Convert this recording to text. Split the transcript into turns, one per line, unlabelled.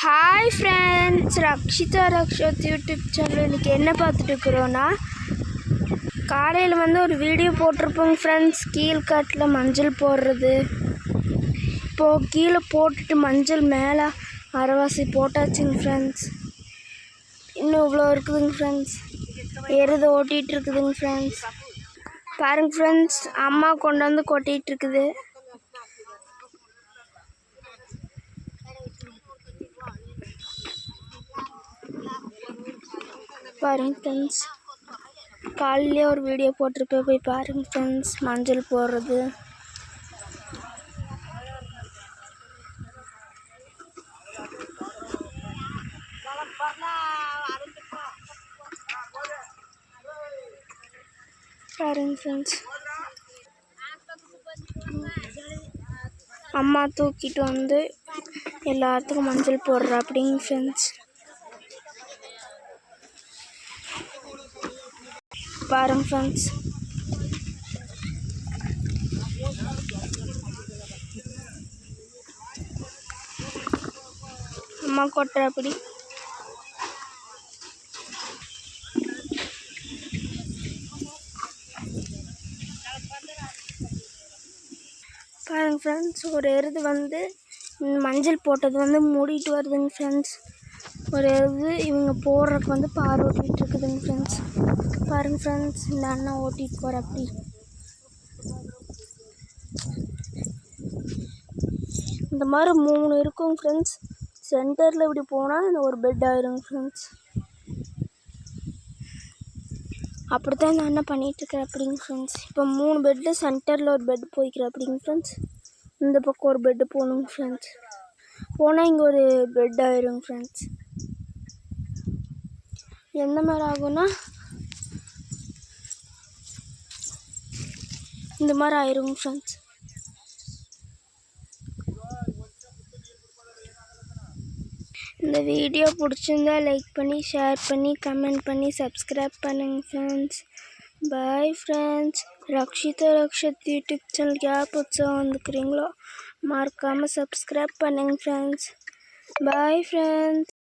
Hi friends, Rakshita Rakshat YouTube channel. இன்றைக்கி என்ன பார்த்துட்டு இருக்கிறோன்னா, காலையில் ஒரு வீடியோ போட்டிருப்போங்க ஃப்ரெண்ட்ஸ். கீழ்காட்டில் மஞ்சள் போடுறது. இப்போது கீழே போட்டுட்டு மஞ்சள் மேலே அரைவாசி போட்டாச்சுங்க ஃப்ரெண்ட்ஸ். இன்னும் இவ்வளோ இருக்குதுங்க ஃப்ரெண்ட்ஸ். எருது ஓட்டிகிட்டு இருக்குதுங்க ஃப்ரெண்ட்ஸ். பாருங்க ஃப்ரெண்ட்ஸ், அம்மா கொண்டு வந்து கொட்டிகிட்டு இருக்குது. பாருங்க ஃப்ரெண்ட்ஸ், காலையிலே ஒரு வீடியோ போட்டிருப்பேன், போய் பாருங்க ஃப்ரெண்ட்ஸ். மஞ்சள் போடுறது. பாருங்க ஃப்ரெண்ட்ஸ், அம்மா தூக்கிட்டு வந்து எல்லாத்துக்கும் மஞ்சள் போடுற அப்படிங்க ஃப்ரெண்ட்ஸ். பாருங்க ஃப்ரெண்ட்ஸ், அம்மா கொட்டுற அப்படி. பாருங்க ஃப்ரெண்ட்ஸ், ஒரு எருது மஞ்சள் போட்டது மூடிட்டு வருதுங்க ஃப்ரெண்ட்ஸ். ஒரு எருது இவங்க போடுறதுக்கு பார் ஓட்டிகிட்டு இருக்குதுங்க ஃப்ரெண்ட்ஸ். பாருங்க ஃப்ரெண்ட்ஸ், இந்த அண்ணா ஓட்டிகிட்டு போகிற அப்படி. இந்த மாதிரி 3 இருக்கும் ஃப்ரெண்ட்ஸ். சென்டரில் இப்படி போனால் இந்த ஒரு பெட் ஆயிருங்க ஃப்ரெண்ட்ஸ். அப்படித்தான் இந்த அண்ணன் பண்ணிகிட்ருக்கிற அப்படிங்க ஃப்ரெண்ட்ஸ். இப்போ 3 பெட்டில் சென்டரில் ஒரு பெட் போய்க்கிற அப்படிங்க ஃப்ரெண்ட்ஸ். இந்த பக்கம் ஒரு பெட்டு போகணுங்க ஃப்ரெண்ட்ஸ். போனால் இங்கே ஒரு பெட் ஆயிருங்க ஃப்ரெண்ட்ஸ். எந்த மாதிரி ஆகும்னா, இந்த மாதிரி ஆயிருங்க ஃப்ரெண்ட்ஸ். இந்த வீடியோ பிடிச்சிருந்தா லைக் பண்ணி, ஷேர் பண்ணி, கமெண்ட் பண்ணி, சப்ஸ்கிரைப் பண்ணுங்க friends. Bye friends. Rakshita Rakshat YouTube சேனலுக்கு யார் புதுசாக வந்துக்கிறீங்களோ மறக்காமல் சப்ஸ்கிரைப் பண்ணுங்க ஃப்ரெண்ட்ஸ். Bye friends.